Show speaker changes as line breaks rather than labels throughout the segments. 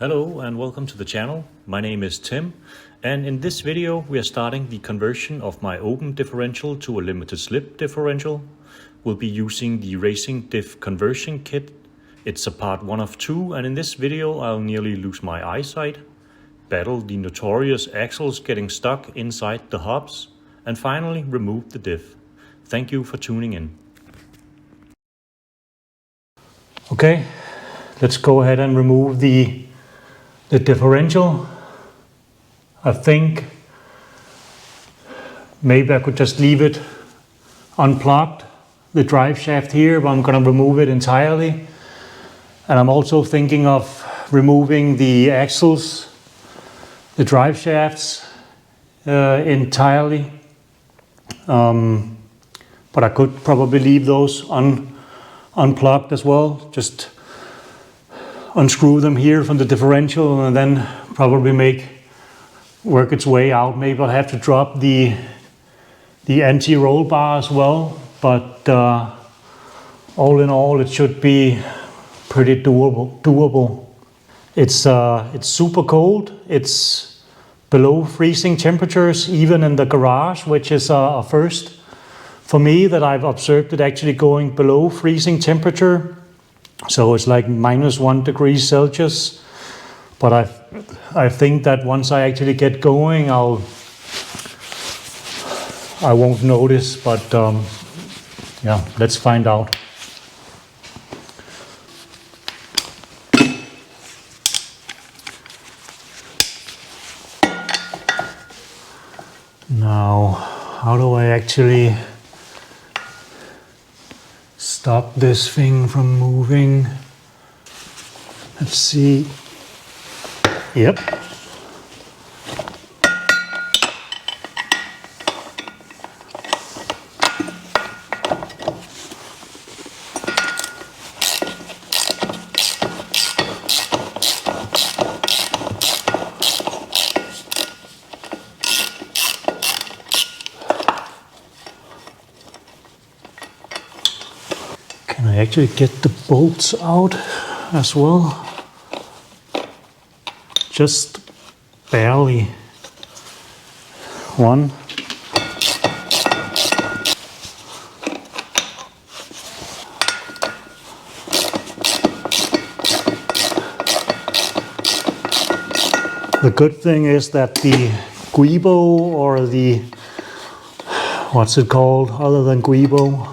Hello and welcome to the channel. My name is Tim, and in this video we are starting the conversion of my open differential to a limited slip differential. We'll be using the Racing Diff conversion kit. It's a part 1 of 2, and in this video I'll nearly lose my eyesight, battle the notorious axles getting stuck inside the hubs, and finally remove the diff. Thank you for tuning in. Okay, let's go ahead and remove the differential. I think maybe I could just leave it unplugged, the drive shaft here, but I'm going to remove it entirely. And I'm also thinking of removing the axles, the drive shafts entirely. But I could probably leave those unplugged as well. Just unscrew them here from the differential and then probably work its way out. Maybe I'll have to drop the anti-roll bar as well, but all in all it should be pretty doable. It's super cold. It's below freezing temperatures even in the garage, which is a first for me that I've observed it actually going below freezing temperature. So it's like -1 degree Celsius, but I think that once I actually get going, I won't notice. But yeah, let's find out. Now, how do I actually stop this thing from moving? Let's see. Yep. Can I actually get the bolts out as well? Just barely. One. The good thing is that the Guibo, or the, what's it called other than Guibo?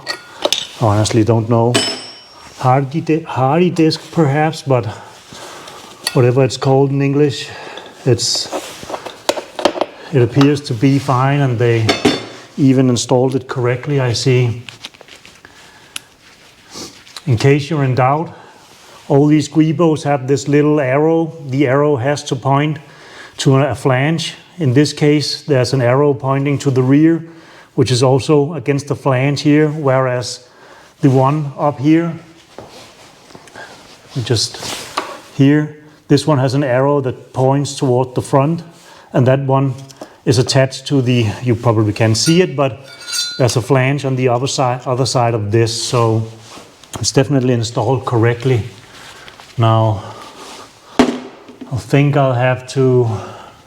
I honestly don't know. Hardy disk perhaps, but whatever it's called in English, it appears to be fine, and they even installed it correctly, I see. In case you're in doubt, all these Guibos have this little arrow. The arrow has to point to a flange. In this case, there's an arrow pointing to the rear, which is also against the flange here, whereas the one up here, just here, this one has an arrow that points toward the front, and that one is attached to the, you probably can't see it, but there's a flange on the other side of this, so it's definitely installed correctly. Now, I think I'll have to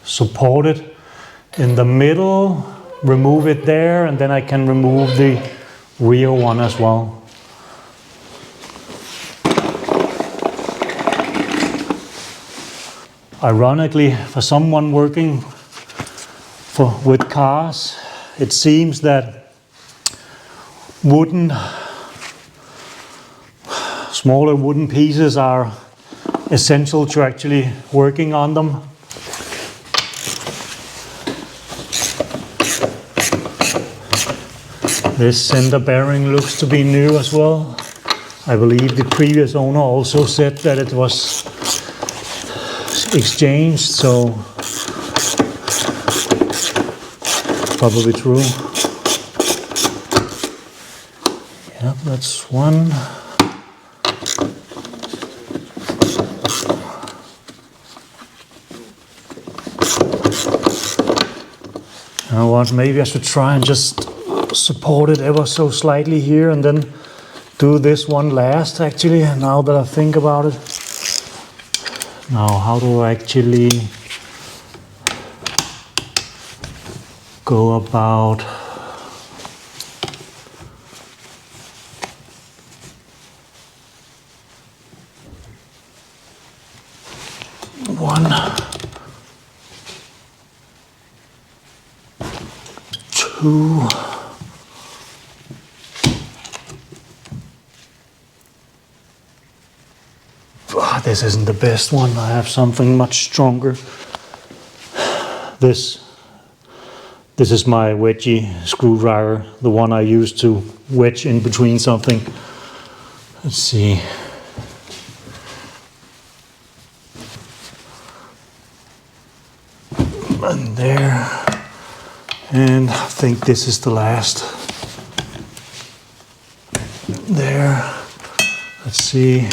support it in the middle, remove it there, and then I can remove the rear one as well. Ironically, for someone working with cars, it seems that smaller wooden pieces are essential to actually working on them. This center bearing looks to be new as well. I believe the previous owner also said that it was exchanged, so probably true. Yep, that's one. You know what, maybe I should try and just support it ever so slightly here and then do this one last, actually, now that I think about it. Now, how do I actually go about one, two, this isn't the best one. I have something much stronger. This is my wedgie screwdriver, the one I use to wedge in between something. Let's see. And there. And I think this is the last. There. Let's see.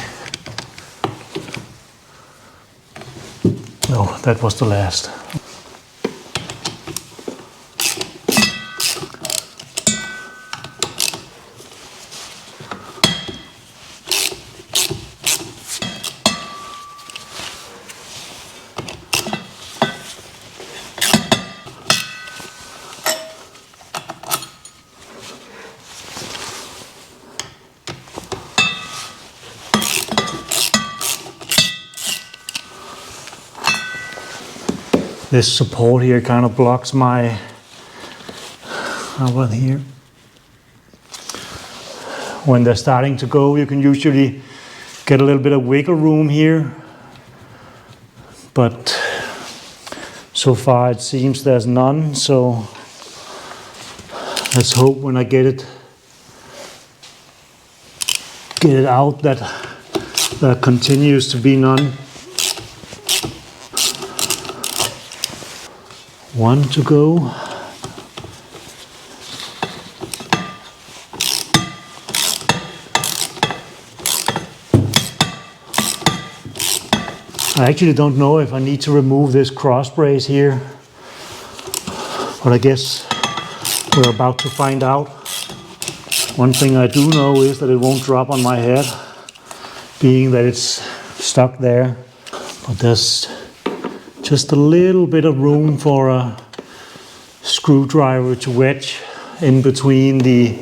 No, that was the last. This support here kind of blocks my, how about here? When they're starting to go, you can usually get a little bit of wiggle room here. But so far it seems there's none, so let's hope when I get it out that there continues to be none. One to go. I actually don't know if I need to remove this cross brace here, but I guess we're about to find out. One thing I do know is that it won't drop on my head, being that it's stuck there. But there's just a little bit of room for a screwdriver to wedge in between the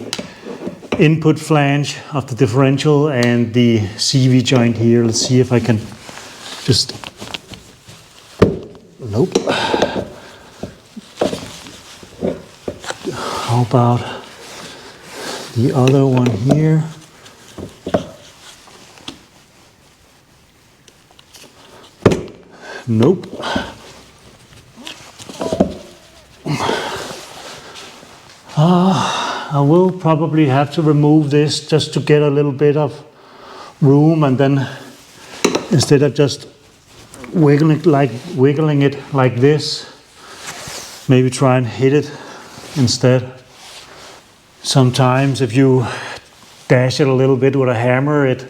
input flange of the differential and the CV joint here. Let's see if I can just, nope. How about the other one here? Nope. I will probably have to remove this just to get a little bit of room, and then instead of just wiggling it like this, maybe try and hit it instead. Sometimes if you dash it a little bit with a hammer, it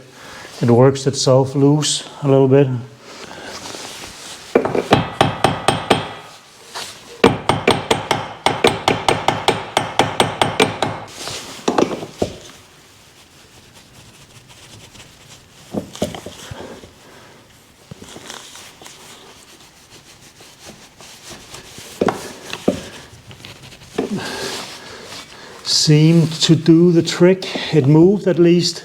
works itself loose a little bit. Seemed to do the trick. It moved at least.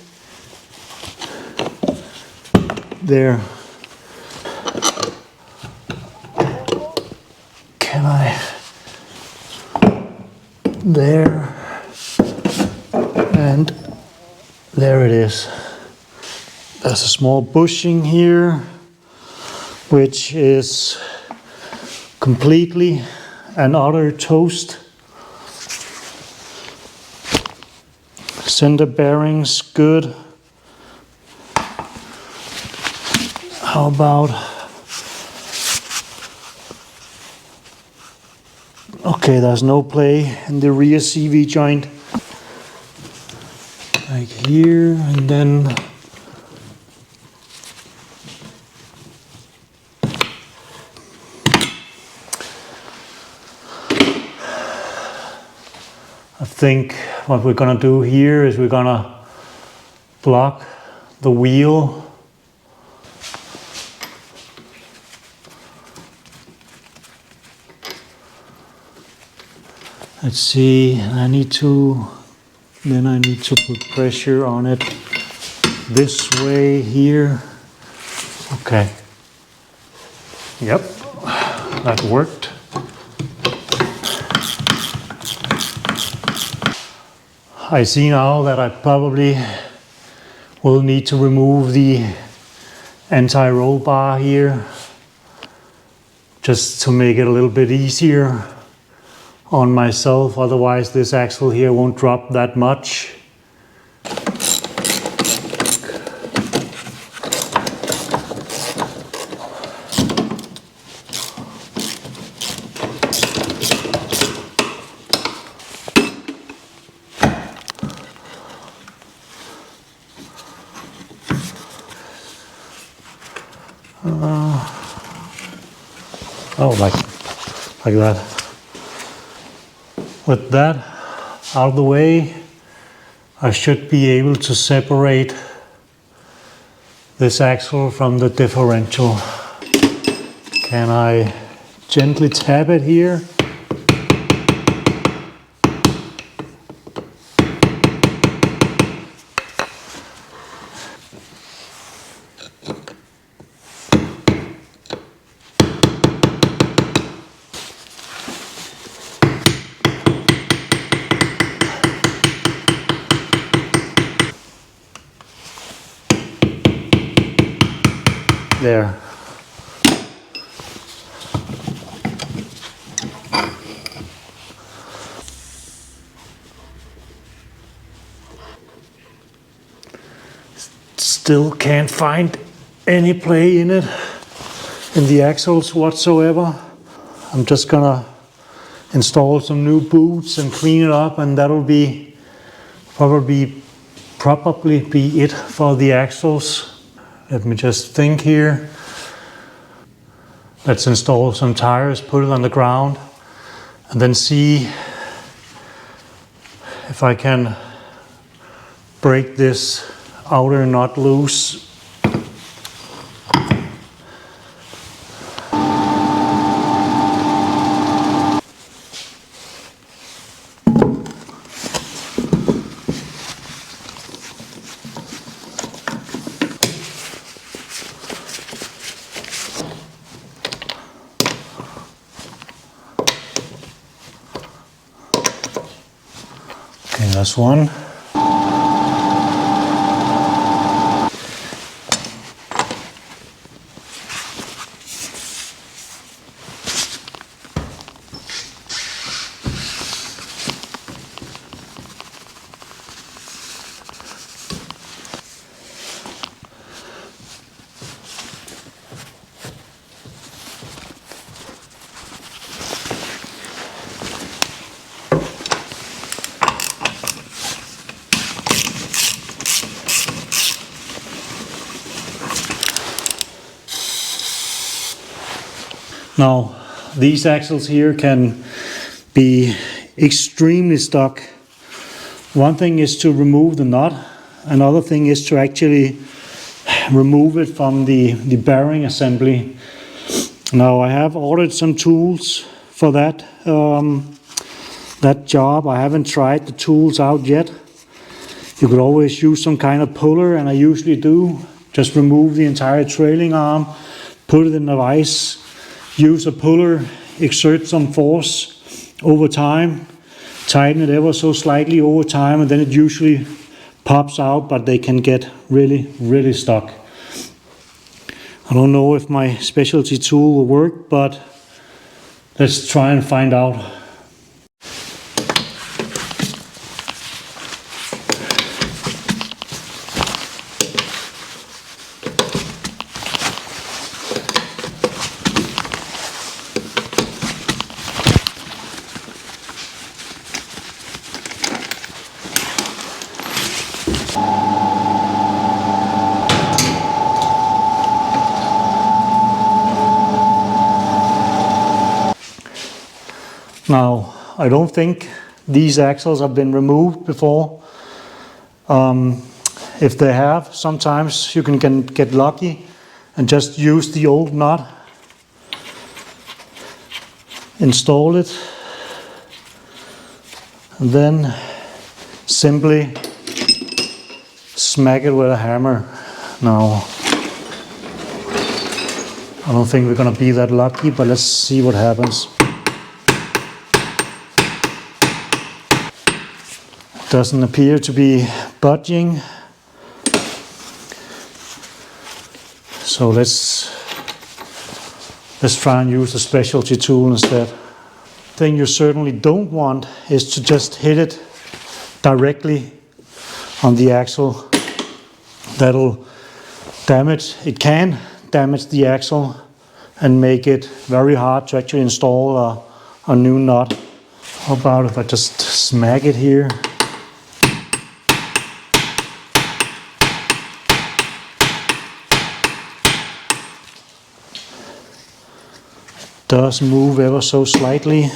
There. Can I? There. And there it is. There's a small bushing here, which is completely and utter toast. Center bearings good. How about, okay, there's no play in the rear CV joint, like here, and then I think what we're gonna do here is we're gonna block the wheel Let's see, I need to put pressure on it this way here. Okay. Yep, that worked. I see now that I probably will need to remove the anti-roll bar here, just to make it a little bit easier on myself, otherwise this axle here won't drop that much. Oh, like that. With that out of the way, I should be able to separate this axle from the differential. Can I gently tap it here? There. Still can't find any play in it, in the axles whatsoever. I'm just gonna install some new boots and clean it up, and that'll be probably be it for the axles. Let me just think here. Let's install some tires, put it on the ground, and then see if I can break this outer nut loose. Okay, that's one. Now, these axles here can be extremely stuck. One thing is to remove the nut. Another thing is to actually remove it from the bearing assembly. Now, I have ordered some tools for that job. I haven't tried the tools out yet. You could always use some kind of puller, and I usually do. Just remove the entire trailing arm, put it in the vise, use a puller, exert some force over time, tighten it ever so slightly over time, and then it usually pops out, but they can get really, really stuck. I don't know if my specialty tool will work, but let's try and find out. Now, I don't think these axles have been removed before. If they have, sometimes you can get lucky and just use the old nut, install it, and then simply smack it with a hammer. Now, I don't think we're gonna be that lucky, but let's see what happens. Doesn't appear to be budging. So let's try and use a specialty tool instead. Thing you certainly don't want is to just hit it directly on the axle. That'll damage, it can damage the axle and make it very hard to actually install a new nut. How about if I just smack it here? Does move ever so slightly.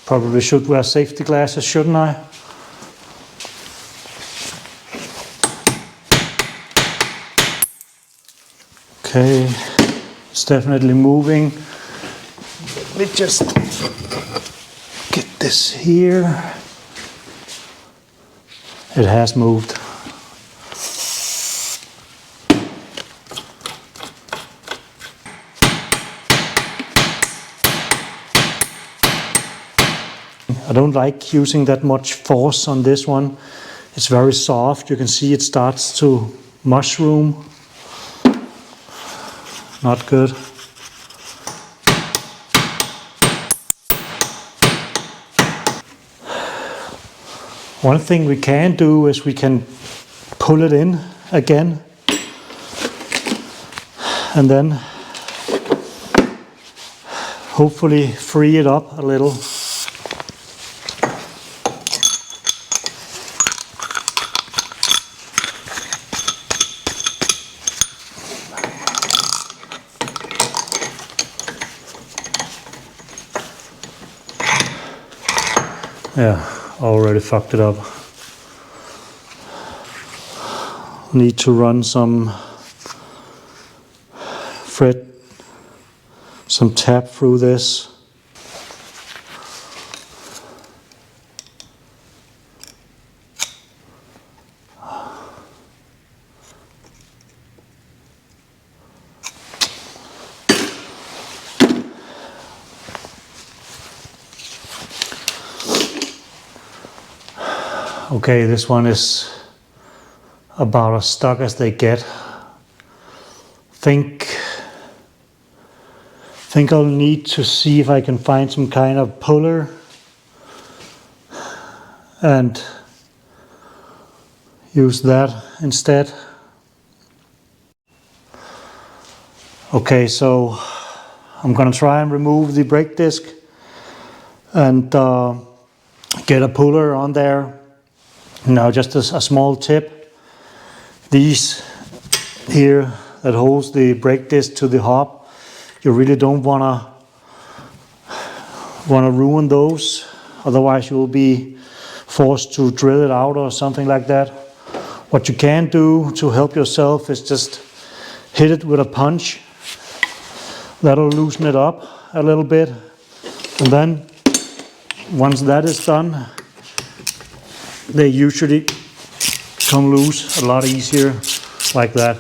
Probably should wear safety glasses, shouldn't I? Okay, it's definitely moving. Let me just get this here. It has moved. I don't like using that much force on this one. It's very soft. You can see it starts to mushroom. Not good. One thing we can do is we can pull it in again and then hopefully free it up a little. Yeah, already fucked it up. Need to run some some tap through this. Okay, this one is about as stuck as they get. Think I'll need to see if I can find some kind of puller and use that instead. Okay, so I'm gonna try and remove the brake disc and get a puller on there. Now just a small tip, these here that holds the brake disc to the hub, you really don't wanna ruin those, otherwise you will be forced to drill it out or something like that. What you can do to help yourself is just hit it with a punch. That'll loosen it up a little bit, and then once that is done, they usually come loose a lot easier like that.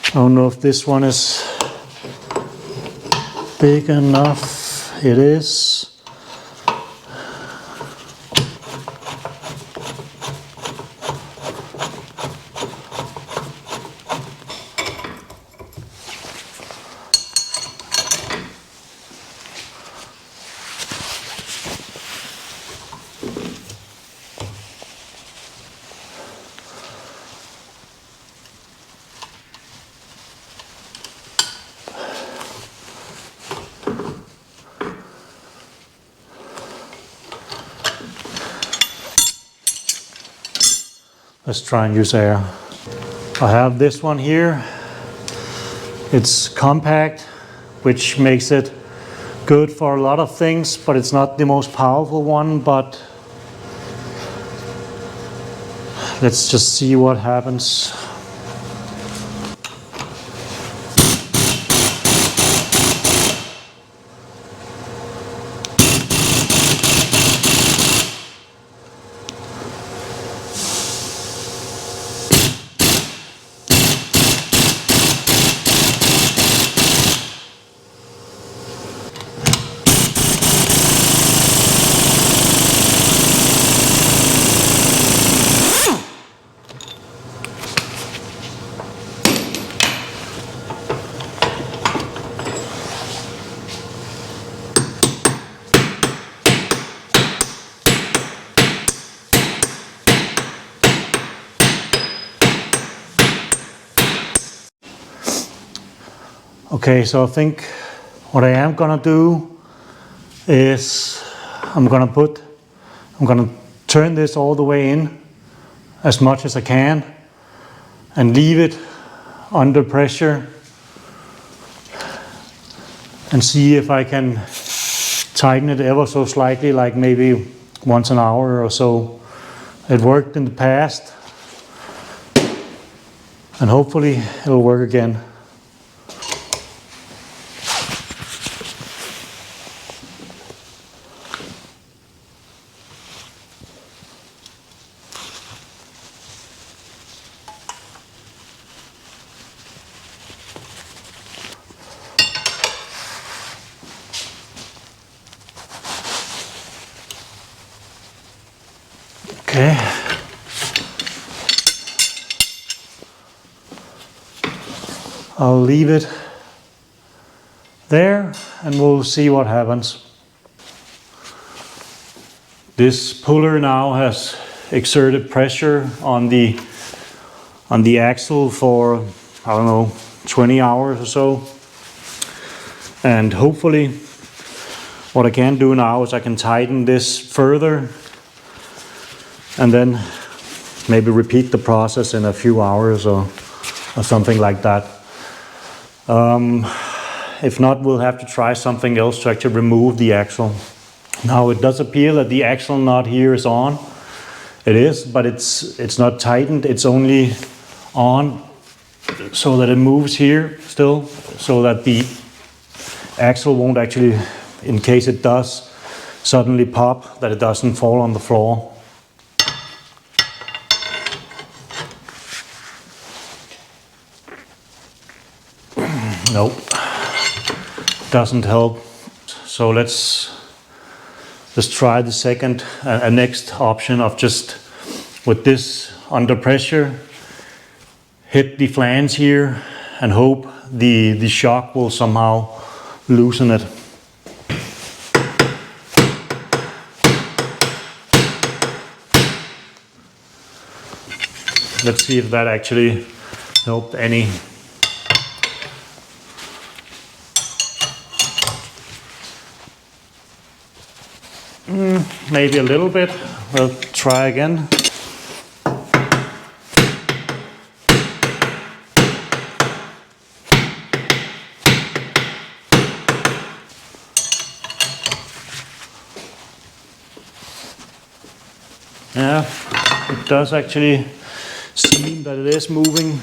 I don't know if this one is big enough. It is. Let's try and use air. I have this one here. It's compact, which makes it good for a lot of things, but it's not the most powerful one. But let's just see what happens. Okay, so I think what I am gonna do is I'm gonna turn this all the way in as much as I can and leave it under pressure and see if I can tighten it ever so slightly, like maybe once an hour or so. It worked in the past and hopefully it'll work again. Okay. I'll leave it there and we'll see what happens. This puller now has exerted pressure on the axle for, I don't know, 20 hours or so. And hopefully what I can do now is I can tighten this further and then maybe repeat the process in a few hours or something like that. If not, we'll have to try something else to actually remove the axle. Now it does appear that the axle nut here is on. It is, but it's not tightened. It's only on so that it moves here still, so that the axle won't actually, in case it does suddenly pop, that it doesn't fall on the floor. Nope, doesn't help. So let's try the second, next option of just with this under pressure, hit the flange here and hope the shock will somehow loosen it. Let's see if that actually helped any. Maybe a little bit. We'll try again. Yeah, it does actually seem that it is moving.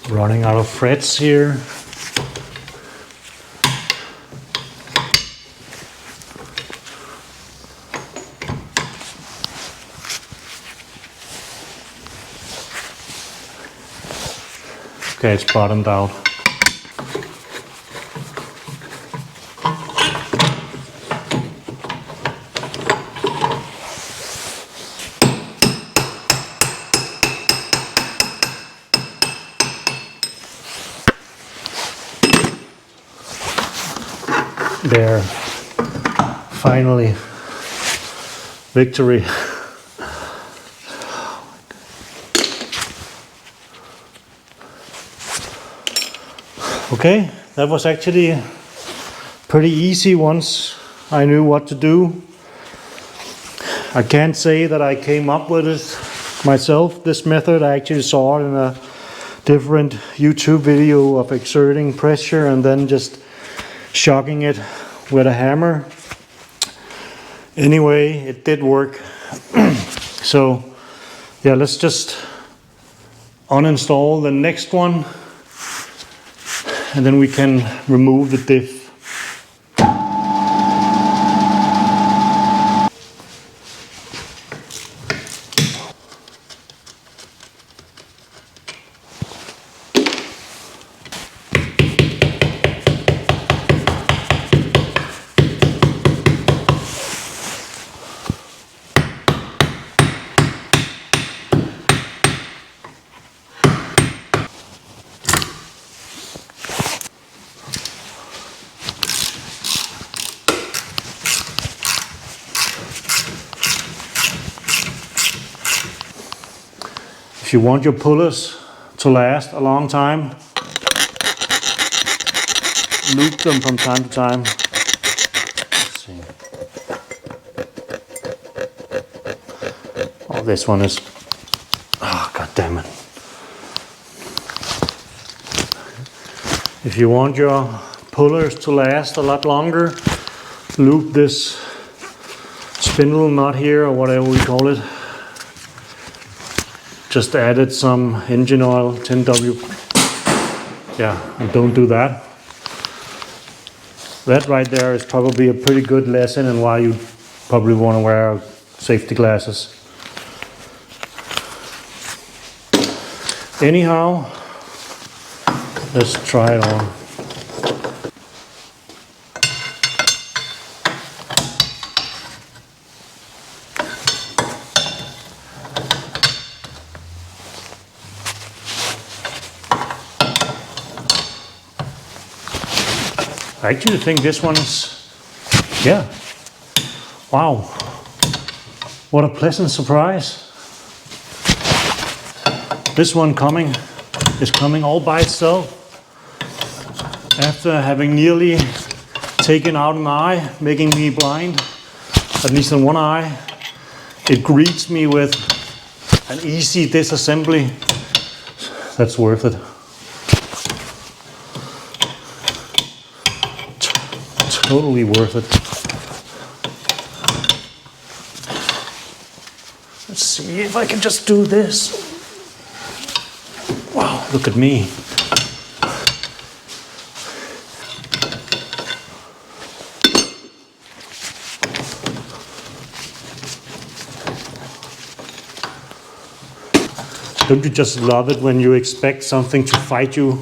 Running out of threads here. Okay, it's bottomed out. there. Finally. Victory. Okay, that was actually pretty easy once I knew what to do. I can't say that I came up with it myself, this method. I actually saw it in a different YouTube video of exerting pressure and then just shocking it with a hammer. Anyway, it did work. So yeah, let's just uninstall the next one and then we can remove the diff. If you want your pullers to last a long time, loop them from time to time. Let's see. Oh, this one is, oh, god damn it. If you want your pullers to last a lot longer, loop this spindle knot here, or whatever we call it. Just added some engine oil, 10W. Yeah, and don't do that. That right there is probably a pretty good lesson in why you probably want to wear safety glasses. Anyhow, let's try it on. I actually think this one's, yeah, wow, what a pleasant surprise. This one is coming all by itself. After having nearly taken out an eye, making me blind, at least in one eye, it greets me with an easy disassembly. That's worth it. Totally worth it. Let's see if I can just do this. Wow, look at me. Don't you just love it when you expect something to fight you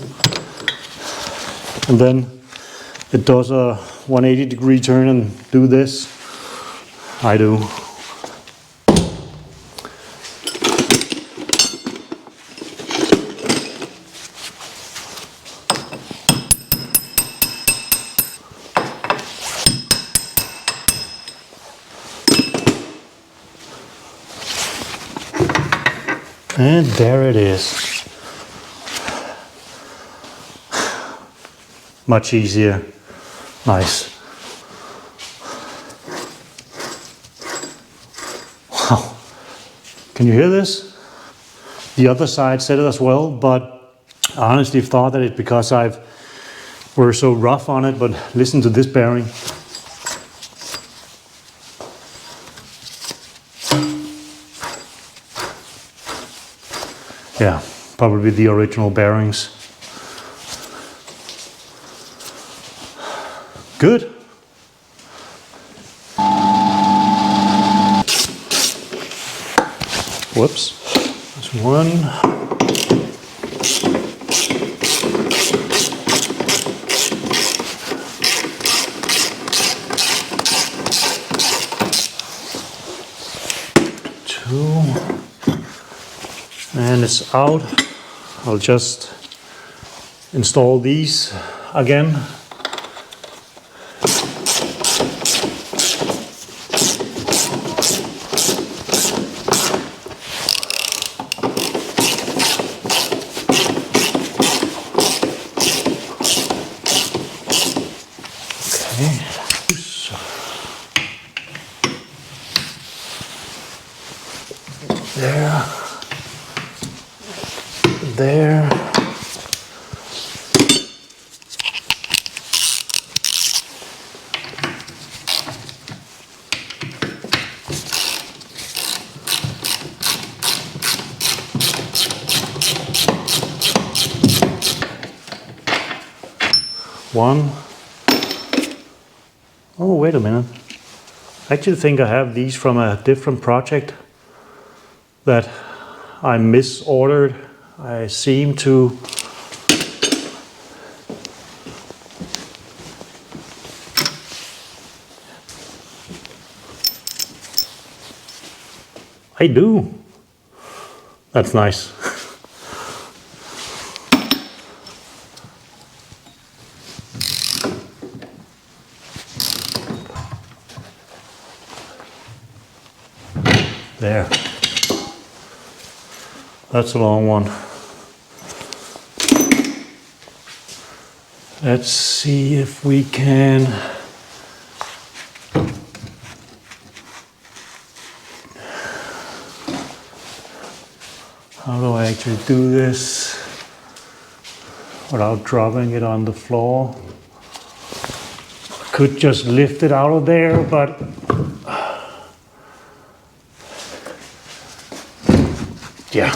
and then it does a 180-degree turn and do this? I do. And there it is. Much easier. Nice. Wow. Can you hear this? The other side said it as well, but I honestly thought that it's because we're so rough on it, but listen to this bearing. Yeah, probably the original bearings. Good. Whoops. There's one. Two. And it's out. I'll just install these again. There. There. One. Oh, wait a minute. I actually think I have these from a different project that I misordered. I seem to I do. That's nice. There. That's a long one. Let's see if we can how do I actually do this without dropping it on the floor? Could just lift it out of there, but yeah.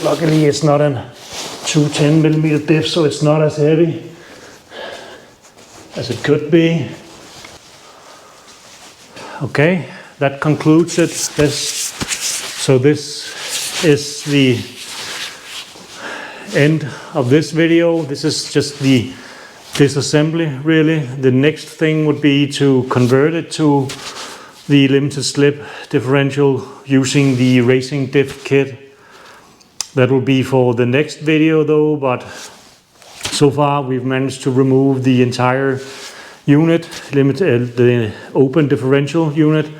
Luckily it's not a 210mm diff, so it's not as heavy as it could be. Okay, that concludes it. So this is the end of this video. This is just the disassembly, really. The next thing would be to convert it to the limited slip differential using the Racing Diff kit. That will be for the next video though, but so far we've managed to remove the entire unit, the open differential unit,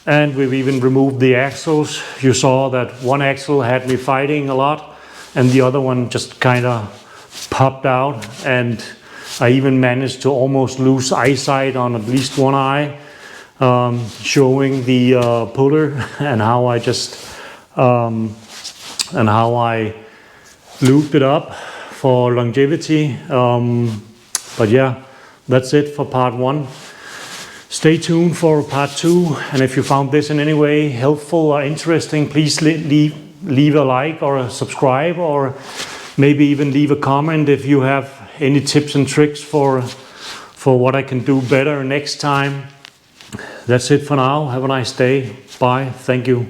and we've even removed the axles. You saw that one axle had me fighting a lot and the other one just kind of popped out, and I even managed to almost lose eyesight on at least one eye, showing the puller and how I just and how I looped it up for longevity. But yeah, that's it for part 1. Stay tuned for part 2, and if you found this in any way helpful or interesting, please leave a like or a subscribe, or maybe even leave a comment if you have any tips and tricks for what I can do better next time. That's it for now. Have a nice day. Bye. Thank you.